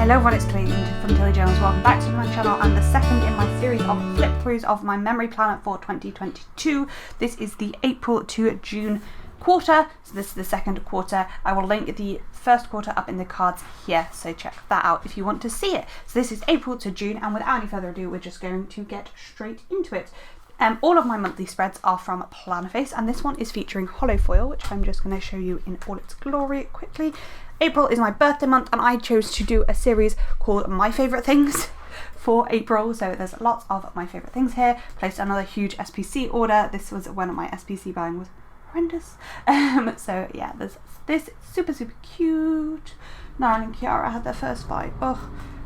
Hello everyone, it's Tilly from Tilly Jones. Welcome back to my channel and the second in my series of flip-throughs of my memory planner for 2022. This is the April to June quarter, so this is the second quarter. I will link the first quarter up in the cards here, so check that out if you want to see it. So this is April to June, and without any further ado, we're just going to get straight into it. All of my monthly spreads are from Plannerface, and this one is featuring hollow foil, which I'm just going to show you in all its glory quickly. April is my birthday month, and I chose to do a series called My Favourite Things for April, so there's lots of my favourite things here. Placed another huge SPC order. This was when my SPC buying was horrendous. So yeah, there's this super cute. Nara and Kiara had their first fight.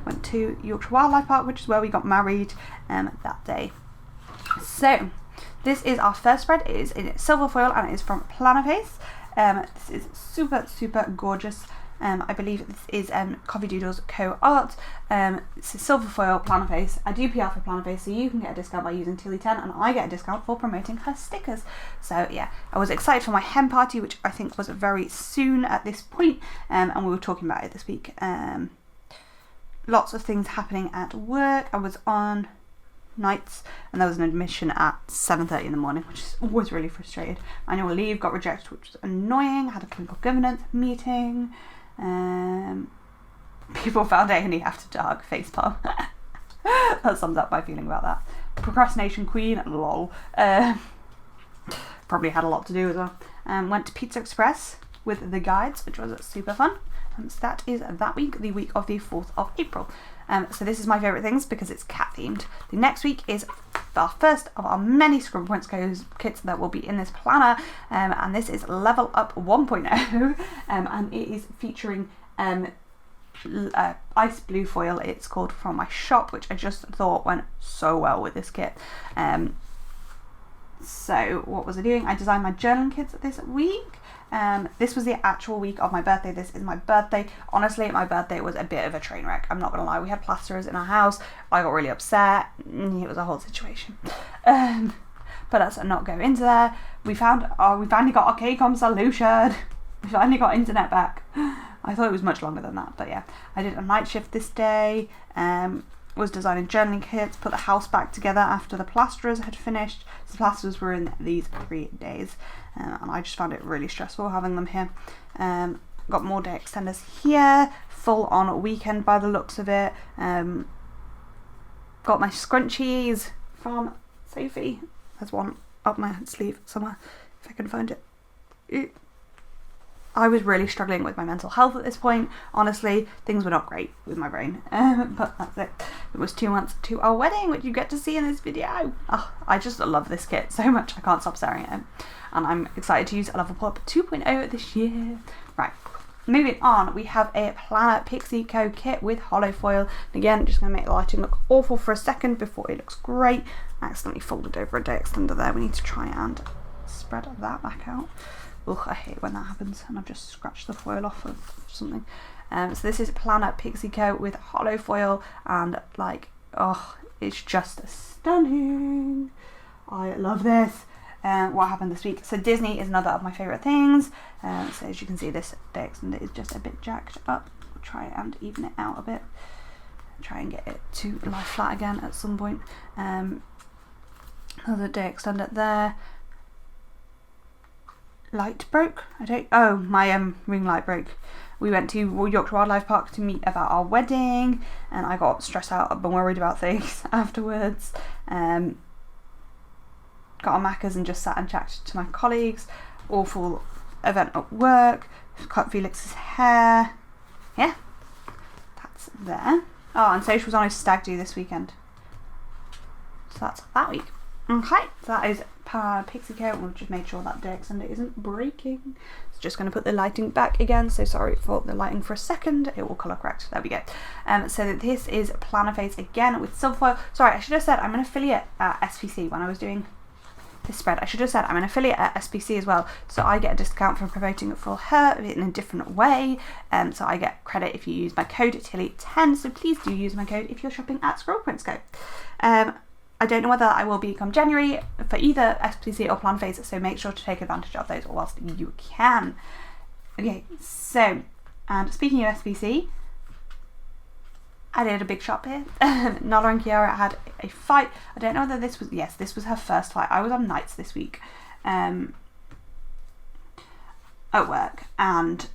Went to Yorkshire Wildlife Park, which is where we got married that day. So this is our first spread. It is in silver foil and it is from Plannerface. This is super gorgeous. I believe this is Coffee Doodles Co-Art. This is silver foil Plannerface. I do PR for Plannerface, so you can get a discount by using Tilly10, and I get a discount for promoting her stickers. So yeah, I was excited for my hen party, which I think was very soon at this point, and we were talking about it this week. Lots of things happening at work. I was on nights and there was an admission at 7:30 in the morning, which is always really frustrated. Annual leave got rejected, which was annoying. Had a clinical governance meeting. People found A&E after dark, facepalm. That sums up my feeling about that. Procrastination queen, lol. Probably had a lot to do as well. Went to Pizza Express with the guides, which was super fun. So that is that week, the week of the 4th of April. So this is my favourite things because it's cat themed. The next week is our first of our many Scrub Points kits that will be in this planner, and this is Level Up 1.0, and it is featuring ice blue foil, it's called, from my shop, which I just thought went so well with this kit. So what was I doing? I designed my journaling kits this week. This was the actual week of my birthday. This is my birthday. Honestly, my birthday was a bit of a train wreck. I'm not gonna lie. We had plasterers in our house. I got really upset. It was a whole situation. But let's not go into there. We finally got our KCOM solution. We finally got internet back. I thought it was much longer than that, but yeah. I did a night shift this day. Was designing journaling kits, put the house back together after the plasterers had finished. So the plasterers were in these 3 days, and I just found it really stressful having them here. Got more day extenders here, full on weekend by the looks of it. Got my scrunchies from Sophie. There's one up my sleeve somewhere, if I can find it. I was really struggling with my mental health at this point. Honestly, things were not great with my brain, but that's it. It was 2 months to our wedding, which you get to see in this video. Oh, I just love this kit so much. I can't stop staring at it. And I'm excited to use a Level Up 2.0 this year. Right, moving on, we have a Planner Pixie Co kit with hollow foil. Again, just going to make the lighting look awful for a second before it looks great. I accidentally folded over a day extender there. We need to try and spread that back out. Ugh, I hate when that happens and I've just scratched the foil off of something. So this is Planner Pixie Co with hollow foil, and like, oh, it's just stunning. I love this. What happened this week? So Disney is another of my favourite things. So as you can see, this day extender is just a bit jacked up. We'll try and even it out a bit. Try and get it to lie flat again at some point. Another day extender there. Light broke. My ring light broke. We went to Yorkshire Wildlife Park to meet about our wedding, and I got stressed out and worried about things afterwards. Got on Macca's and just sat and chatted to my colleagues. Awful event at work. Cut Felix's hair. Yeah, that's there. Oh, and Social was on his stag do this weekend. So that's that week. Okay, so that is Pixie Co. We'll just make sure that day extender isn't breaking. So just going to put the lighting back again. So sorry for the lighting for a second. It will colour correct. There we go. So this is Plannerface again with silver foil. Sorry, I should have said I'm an affiliate at SPC when I was doing this spread. I should have said I'm an affiliate at SPC as well. So I get a discount for promoting it for her in a different way. So I get credit if you use my code Tilly10. So please do use my code if you're shopping at Scroll Prints Co. I don't know whether I will be come January for either SPC or Plannerface, so make sure to take advantage of those whilst you can. Okay, so, and speaking of SPC, I did a big shop here. Nala and Kiara had a fight. I don't know whether this was, yes, this was her first fight. I was on nights this week at work, and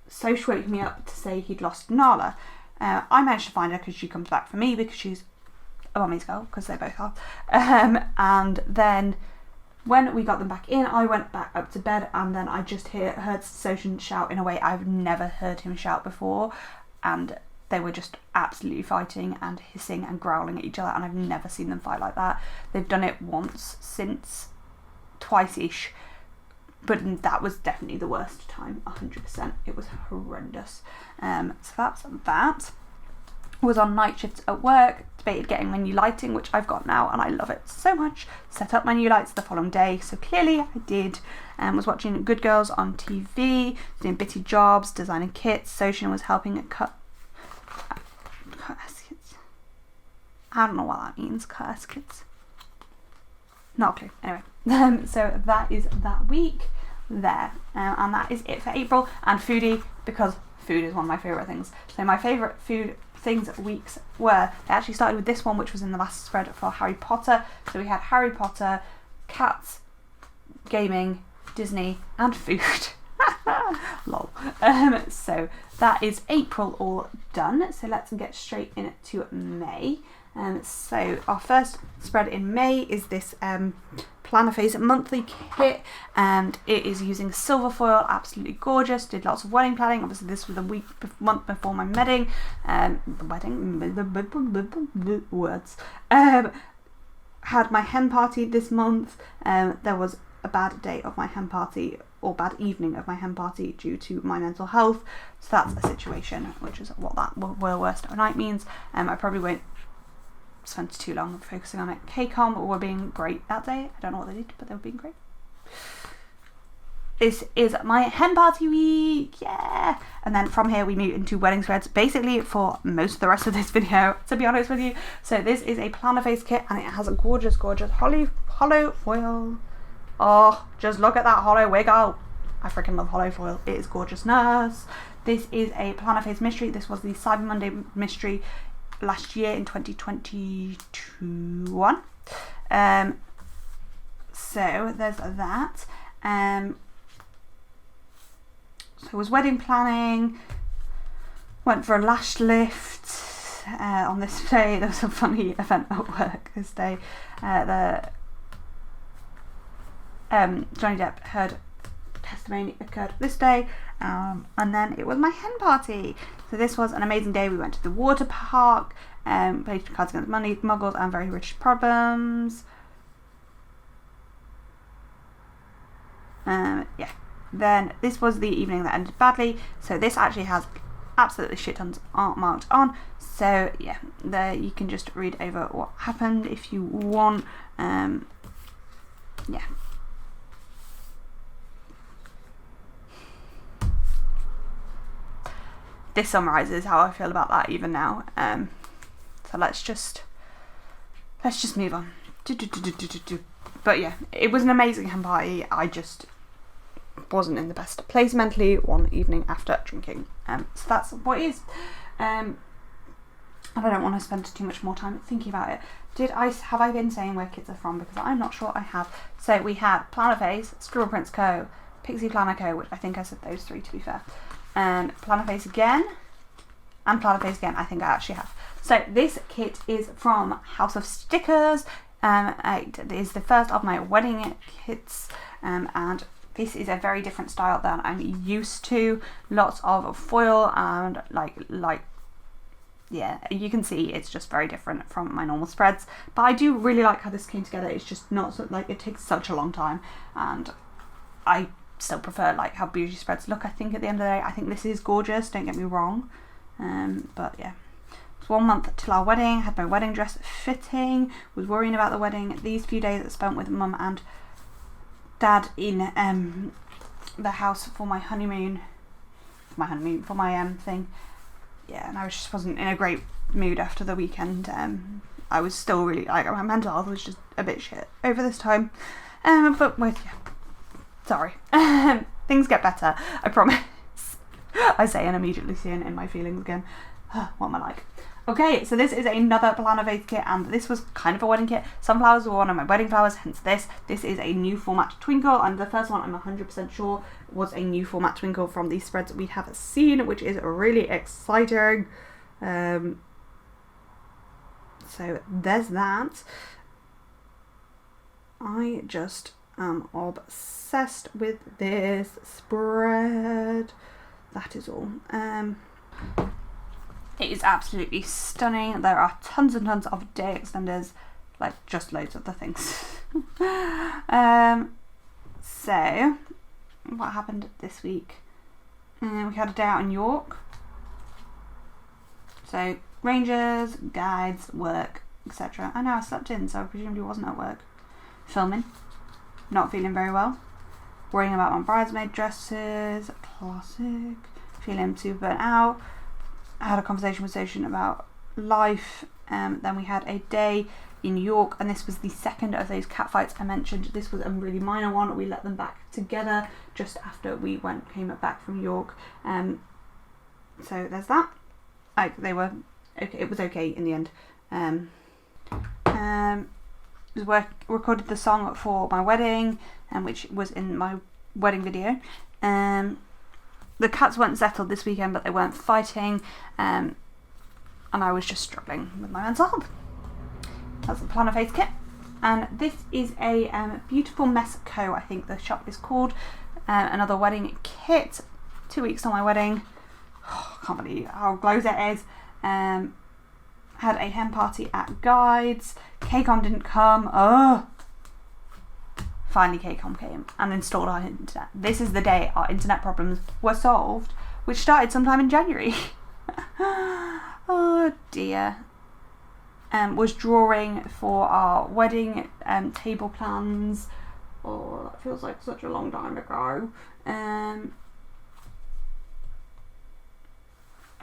Soch woke me up to say he'd lost Nala. I managed to find her because she comes back for me because she's a mummy's girl, because they both are. And then when we got them back in, I went back up to bed, and then I just heard Soch shout in a way I've never heard him shout before, and they were just absolutely fighting and hissing and growling at each other, and I've never seen them fight like that. They've done it once since, twice-ish, but that was definitely the worst time, 100%. It was horrendous. So that's that. Was on night shifts at work, debated getting my new lighting, which I've got now, and I love it so much. Set up my new lights the following day, so clearly I did. Was watching Good Girls on TV, doing bitty jobs, designing kits. Soch was helping cut kits. I don't know what that means, cut kits. Not a clue. Anyway, so that is that week there, and that is it for April. And foodie, because food is one of my favourite things. So my favourite food things weeks were, they actually started with this one, which was in the last spread for Harry Potter. So we had Harry Potter, cats, gaming, Disney, and food. Lol. So that is April all done. So let's get straight into May. So our first spread in May is this Planner Phase monthly kit, and it is using silver foil, absolutely gorgeous. Did lots of wedding planning. Obviously this was the month before my wedding. Words. Had my hen party this month. There was a bad day of my hen party, or bad evening of my hen party, due to my mental health. So that's a situation, which is what that worst night means. I probably won't spent too long focusing on it. KCOM were being great that day. I don't know what they did, but they were being great. This is my hen party week, yeah! And then from here we move into wedding spreads, basically for most of the rest of this video, to be honest with you. So this is a Planner Phase kit, and it has a gorgeous, gorgeous hollow foil. Oh, just look at that hollow wiggle. I freaking love hollow foil. It is gorgeousness. This is a Planner Phase mystery. This was the Cyber Monday mystery last year in 2021. So there's that. So it was wedding planning, went for a lash lift on this day. There was a funny event at work this day. Johnny Depp heard testimony occurred this day, and then it was my hen party. So this was an amazing day. We went to the water park, played Cards Against Money, Muggles, and Very Rich Problems. Yeah. Then this was the evening that ended badly. So this actually has absolutely shit tons marked on. So yeah, there you can just read over what happened if you want. Yeah. This summarises how I feel about that even now. So let's just move on. But yeah, it was an amazing hen party. I just wasn't in the best place mentally one evening after drinking. So that's what it is. And I don't want to spend too much more time thinking about it. Have I been saying where kids are from? Because I'm not sure I have. So we had Planner Phase, Scribble Prints Co., Pixie Planner Co., which I think I said those three to be fair. Planner Phase again, and Planner Phase again, I think I actually have. So this kit is from House of Stickers. It is the first of my wedding kits, and this is a very different style than I'm used to. Lots of foil and yeah, you can see it's just very different from my normal spreads. But I do really like how this came together. It's just not so, it takes such a long time, and I still prefer how beauty spreads look. I think at the end of the day, I think this is gorgeous, don't get me wrong. But yeah, it's 1 month till our wedding. Had my wedding dress fitting, was worrying about the wedding. These few days I spent with mum and dad in the house for my honeymoon, for my thing. Yeah, and I just wasn't in a great mood after the weekend. I was still really, my mental health was just a bit shit over this time. But with sorry. Things get better, I promise. I say and immediately see in my feelings again. What am I like? Okay, so this is another planner vase kit, and this was kind of a wedding kit. Sunflowers were one of my wedding flowers, hence this. This is a new format twinkle, and the first one I'm 100% sure was a new format twinkle from these spreads we have seen, which is really exciting. So there's that. I just am obsessed with this spread. That is all. It is absolutely stunning. There are tons and tons of day extenders, like just loads of the things. So what happened this week? We had a day out in York. So rangers, guides, work, etc. I know I slept in, so I presumably wasn't at work. Filming, not feeling very well, worrying about my bridesmaid dresses, classic, feeling super burnt out. I had a conversation with Station about life, then we had a day in York, and this was the second of those cat fights I mentioned. This was a really minor one. We let them back together just after we came back from York. So there's that. They were okay. It was okay in the end. Recorded the song for my wedding, which was in my wedding video. The cats weren't settled this weekend, but they weren't fighting, and I was just struggling with my mental health. That's the planner face kit, and this is a Beautiful Mess Co. I think the shop is called. Another wedding kit. 2 weeks on my wedding. Oh, I can't believe how close it is. Had a hen party at Guides. KCOM didn't come. Finally KCOM came and installed our internet. This is the day our internet problems were solved, which started sometime in January. Oh dear. Was drawing for our wedding table plans. Oh, that feels like such a long time ago.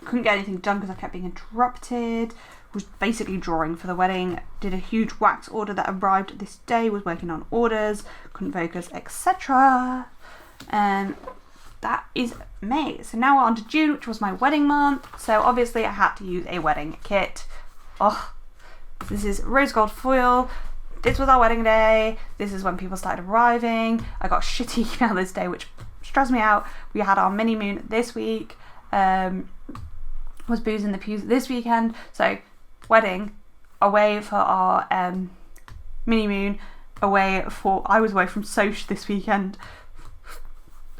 Couldn't get anything done because I kept being interrupted. Was basically drawing for the wedding. Did a huge wax order that arrived this day. Was working on orders. Couldn't focus, etc. That is May. So now we're on to June, which was my wedding month. So obviously I had to use a wedding kit. Oh, this is rose gold foil. This was our wedding day. This is when people started arriving. I got a shitty email this day, which stressed me out. We had our mini moon this week. Was booze in the pews this weekend. So wedding, away for our mini moon, I was away from Soch this weekend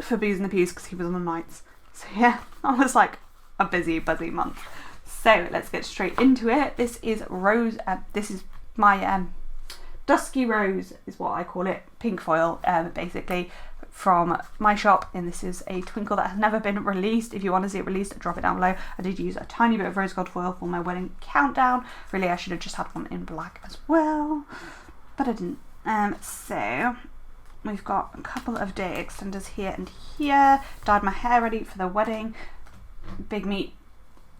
for booze in the pews because he was on the nights. So yeah, that was like a busy month. So let's get straight into it. This is rose. This is my dusky rose is what I call it, pink foil, basically from my shop. And this is a twinkle that has never been released. If you want to see it released, drop it down below. I did use a tiny bit of rose gold foil for my wedding countdown. Really, I should have just had one in black as well, but I didn't. So we've got a couple of day extenders here and here. Dyed my hair ready for the wedding. Big meat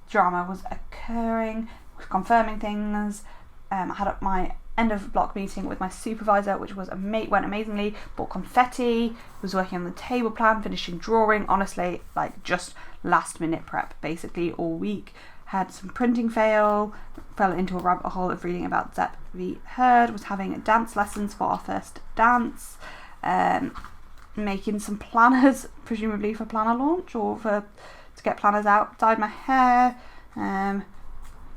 drama was occurring, confirming things. I had my end of block meeting with my supervisor, which was went amazingly. Bought confetti, was working on the table plan, finishing drawing. Honestly, like just last minute prep basically all week. Had some printing fell into a rabbit hole of reading about Zepp v Heard. Was having dance lessons for our first dance. Making some planners, presumably for planner launch or to get planners out. Dyed my hair.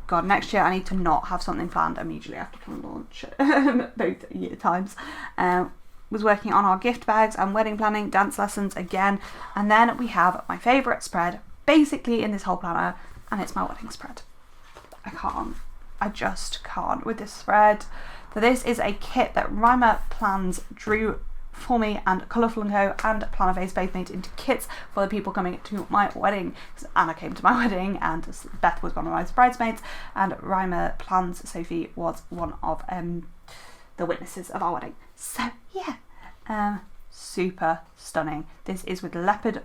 God, next year I need to not have something planned immediately after planner launch. Both year times. Was working on our gift bags and wedding planning, dance lessons again. And then we have my favourite spread basically in this whole planner, and it's my wedding spread. I just can't with this spread. So this is a kit that Reimer Plans drew for me, and Colourful & Co and Planner Vase both made into kits for the people coming to my wedding. Anna came to my wedding and Beth was one of my bridesmaids, and Reimer Plans Sophie was one of the witnesses of our wedding. So yeah, super stunning. This is with leopard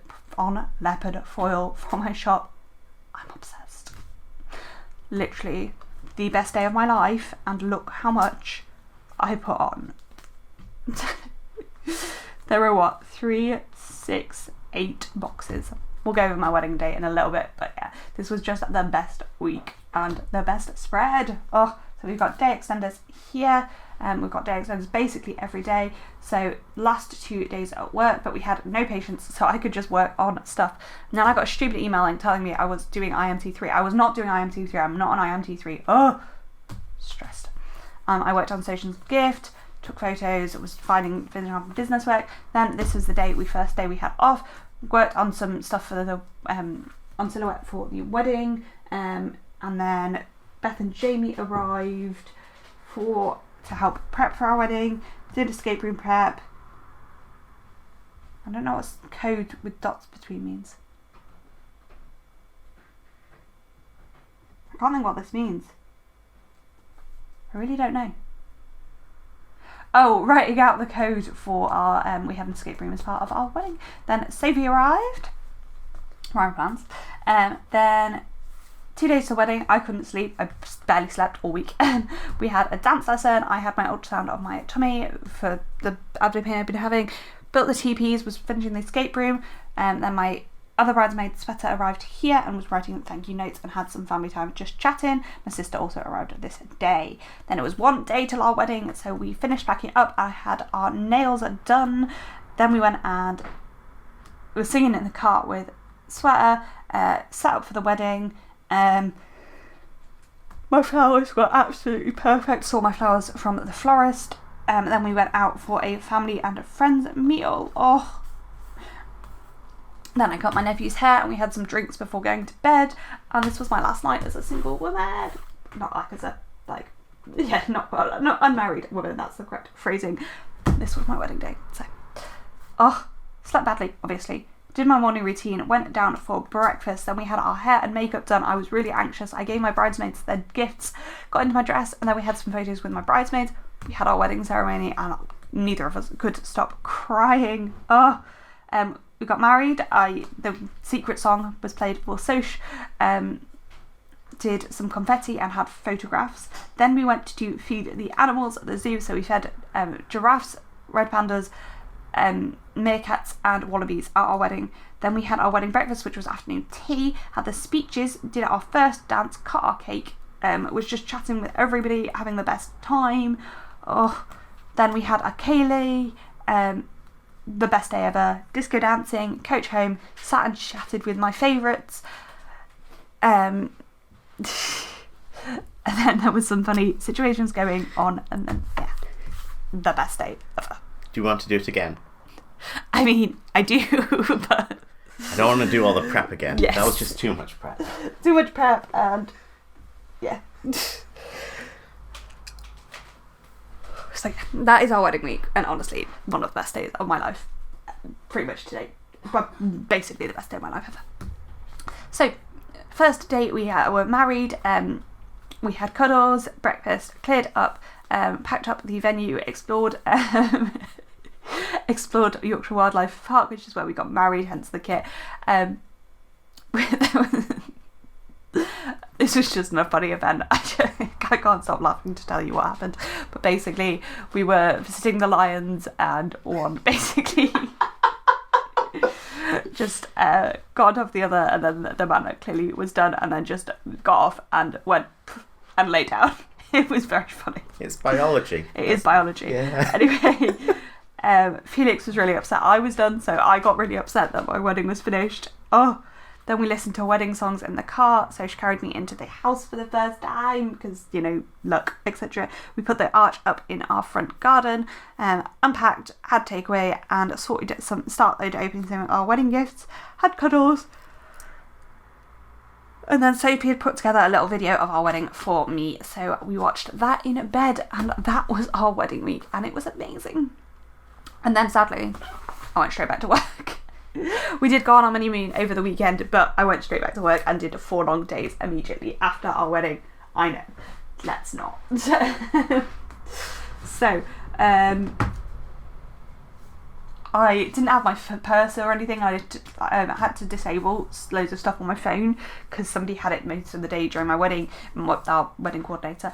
foil from my shop. I'm obsessed. Literally the best day of my life, and look how much I put on. There were 3, 6, 8 boxes. We'll go over my wedding day in a little bit, but yeah, This was just the best week and the best spread. Oh, so we've got day extenders here. We've got day extenders basically every day. So last 2 days at work, but we had no patients, so I could just work on stuff. And then I got a stupid email telling me I was doing IMT3. I was not doing IMT3. I'm not on IMT3. Oh, stressed. I worked on Social's Gift, took photos, was finishing off business work. Then this was the first day we had off. Worked on some stuff for the on silhouette for the wedding, and then Beth and Jamie arrived to help prep for our wedding. Did escape room prep. I don't know what code with dots between means. I can't think what this means. I really don't know. Oh, writing out the code for our, we had an escape room as part of our wedding. Then Sophie arrived. Our plans. Then 2 days to the wedding, I couldn't sleep. I barely slept all week. We had a dance lesson. I had my ultrasound of my tummy for the abdomen pain I've been having. Built the TPs, was finishing the escape room. Then my other bridesmaid, Sveta, arrived here and was writing thank you notes and had some family time just chatting. My sister also arrived this day. Then it was 1 day till our wedding, so we finished packing up. I had our nails done. Then we went and we were singing in the car with Sweater, set up for the wedding. My flowers were absolutely perfect. Saw my flowers from the florist. Then we went out for a family and friends meal. Oh. Then I cut my nephew's hair and we had some drinks before going to bed. And this was my last night as a single woman. Not unmarried woman. That's the correct phrasing. This was my wedding day. So, slept badly, obviously. Did my morning routine, went down for breakfast, then we had our hair and makeup done. I was really anxious. I gave my bridesmaids their gifts, got into my dress, and then we had some photos with my bridesmaids. We had our wedding ceremony and neither of us could stop crying. We got married. The secret song was played for Soch. Did some confetti and had photographs. Then we went to feed the animals at the zoo. So we fed giraffes, red pandas, meerkats and wallabies at our wedding. Then we had our wedding breakfast, which was afternoon tea, had the speeches, did our first dance, cut our cake, was just chatting with everybody, having the best time. Then we had a ceilidh, the best day ever, disco dancing, coach home, sat and chatted with my favourites. And then there was some funny situations going on, and then the best day ever. Do you want to do it again? I mean, I do, but I don't want to do all the prep again. Yes. That was just too much prep. Too much prep, and yeah. It's like, that is our wedding week, and honestly, one of the best days of my life. Pretty much today. But basically the best day of my life ever. So, first day we were married, we had cuddles, breakfast, cleared up, packed up the venue, explored Yorkshire Wildlife Park, which is where we got married, hence the kit. This was just a funny event. I can't stop laughing to tell you what happened. But basically, we were visiting the lions, and one basically just got off the other, and then the man clearly was done, and then just got off and went and lay down. It was very funny. It's biology. It is biology. Yeah. Anyway, Felix was really upset I was done, so I got really upset that my wedding was finished. Then we listened to wedding songs in the car, so she carried me into the house for the first time, because, luck, etc. We put the arch up in our front garden, unpacked, had takeaway, and started opening some of our wedding gifts, had cuddles. And then Sophie had put together a little video of our wedding for me, so we watched that in bed, and that was our wedding week, and it was amazing. And then sadly, I went straight back to work. We did go on our honeymoon over the weekend, but I went straight back to work and did 4 long days immediately after our wedding. I know, let's not. So, I didn't have my purse or anything. I had to disable loads of stuff on my phone because somebody had it most of the day during my wedding, our wedding coordinator.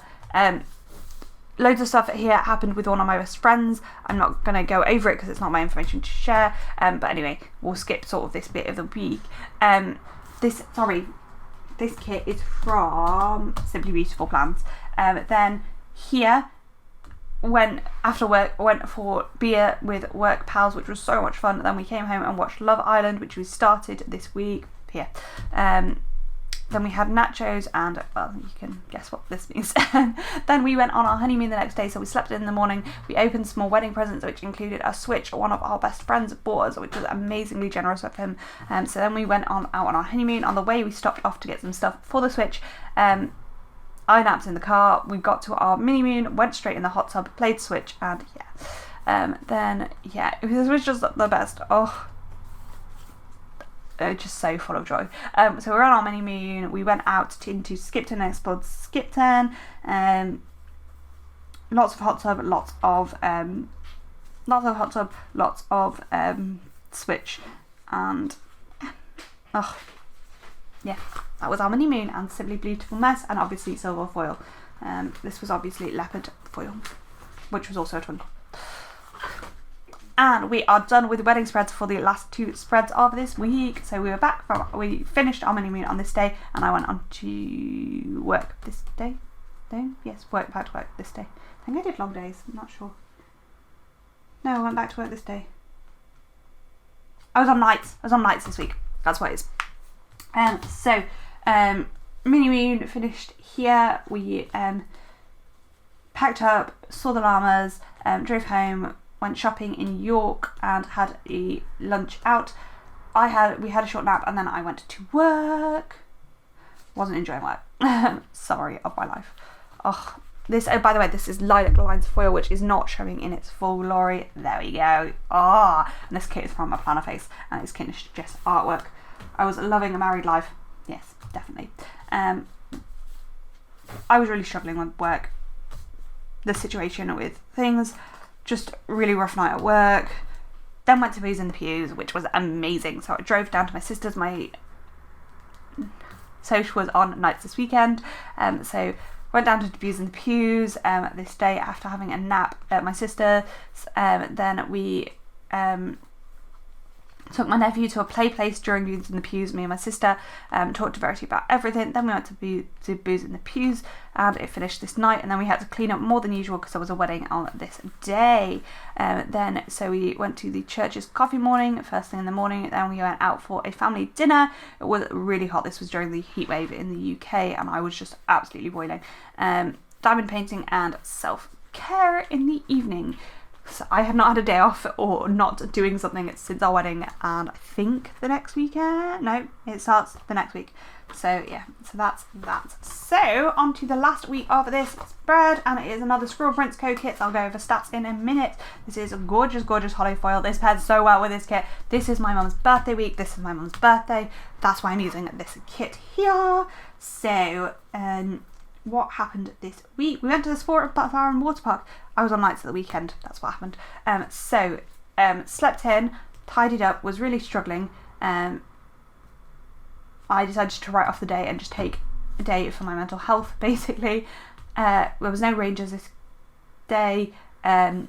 Loads of stuff here happened with one of my best friends. I'm not going to go over it because it's not my information to share. But anyway, we'll skip sort of this bit of the week. this kit is from Simply Beautiful Plans. Then here, went for beer with work pals, which was so much fun. Then we came home and watched Love Island, which we started this week here. Then we had nachos and, well, you can guess what this means. Then we went on our honeymoon the next day, so we slept in the morning. We opened small wedding presents, which included a Switch one of our best friends bought us, which was amazingly generous of him. So then we went out on our honeymoon. On the way, we stopped off to get some stuff for the Switch. I napped in the car. We got to our mini moon, went straight in the hot tub, played Switch, and then it was just the best. Just so full of joy. So we're on our mini moon. We went out into Skipton and explored Skipton. Lots of hot tub, lots of Switch, and that was our mini moon and Simply Beautiful Mess, and obviously silver foil. This was obviously leopard foil, which was also a twinkle. And we are done with wedding spreads for the last 2 spreads of this week. So we finished our mini moon on this day, and I went on to work this day. Yes, back to work this day. I think I did long days, I'm not sure. No, I went back to work this day. I was on nights this week. That's what it is. Mini moon finished here. We packed up, saw the llamas, drove home, went shopping in York and had a lunch out. We had a short nap and then I went to work. Wasn't enjoying work. Sorry of my life. By the way, this is Lilac Lines foil, which is not showing in its full glory. There we go. And this kit is from my planner face, and it's just artwork. I was loving a married life. Yes, definitely. I was really struggling with work. The situation with things. Just really rough night at work. Then went to Booze in the Pews, which was amazing. So I drove down to my sister's. My social was on nights this weekend. So went down to Booze in the Pews this day after having a nap at my sister's. Then we took my nephew to a play place during Booze in the Pews. Me and my sister talked to Verity about everything. Then we went to Booze in the Pews, and it finished this night. And then we had to clean up more than usual because there was a wedding on this day. So we went to the church's coffee morning first thing in the morning. Then we went out for a family dinner. It was really hot. This was during the heat wave in the UK, and I was just absolutely boiling. Diamond painting and self-care in the evening. So I have not had a day off or not doing something since our wedding, and I think the next weekend. No, it starts the next week. So that's that. So on to the last week of this spread, and it is another Squirrel Prince Co kit. I'll go over stats in a minute. This is a gorgeous hollow foil. This pairs so well with this kit. This is my mum's birthday week. This is my mum's birthday. That's why I'm using this kit here. So what happened this week? We went to the Sport Bar and Water Park. I was on nights at the weekend. That's what happened. Slept in, tidied up, was really struggling. I decided to write off the day and just take a day for my mental health, basically. There was no rangers this day. Then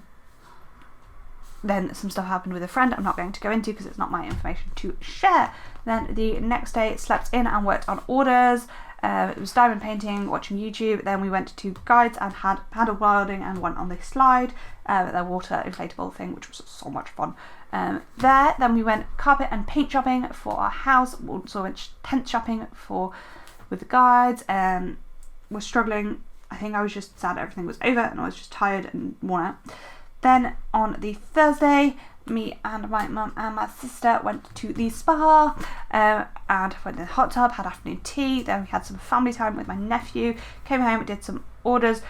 some stuff happened with a friend I'm not going to go into because it's not my information to share. Then the next day, slept in and worked on orders. It was diamond painting, watching YouTube. Then we went to guides and had paddle wilding and went on this slide, the water inflatable thing, which was so much fun. Then we went carpet and paint shopping for our house. Also went tent shopping with the guides. Was struggling. I think I was just sad everything was over and I was just tired and worn out. Then on the Thursday, me and my mum and my sister went to the spa and went in the hot tub, had afternoon tea. Then we had some family time with my nephew, came home, did some orders.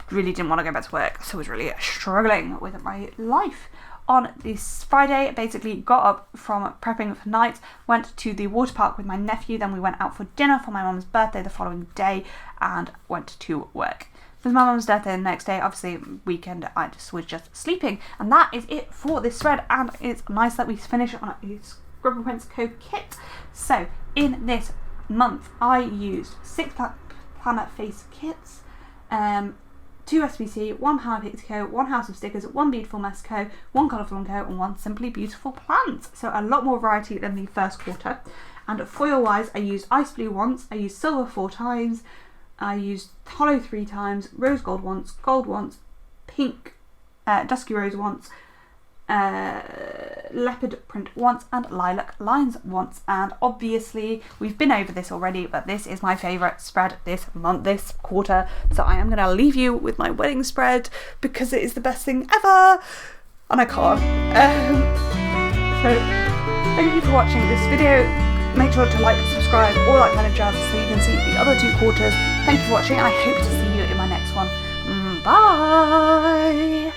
Really didn't want to go back to work, so I was really struggling with my life. On this Friday, basically got up from prepping for night, went to the water park with my nephew. Then we went out for dinner for my mum's birthday the following day and went to work. It was my mum's birthday the next day. Obviously, weekend, I was just sleeping. And that is it for this thread. And it's nice that we finish on a Scribble Prince Co kit. So, in this month, I used 6 planner face kits, 2 SPC, 1 Power Pixie Co, 1 House of Stickers, 1 Beautiful Mess Co, 1 Colourful Co, and 1 Simply Beautiful Plants. So a lot more variety than the first quarter. And foil wise, I used ice blue once, I used silver 4 times, I used hollow 3 times, rose gold once, pink, dusky rose once, leopard print once, and lilac lines once. And obviously we've been over this already, but this is my favourite spread this month, this quarter, so I am going to leave you with my wedding spread because it is the best thing ever and I can't. So thank you for watching this video. Make sure to like, subscribe, all that kind of jazz so you can see the other 2 quarters. Thank you for watching and I hope to see you in my next one. Bye!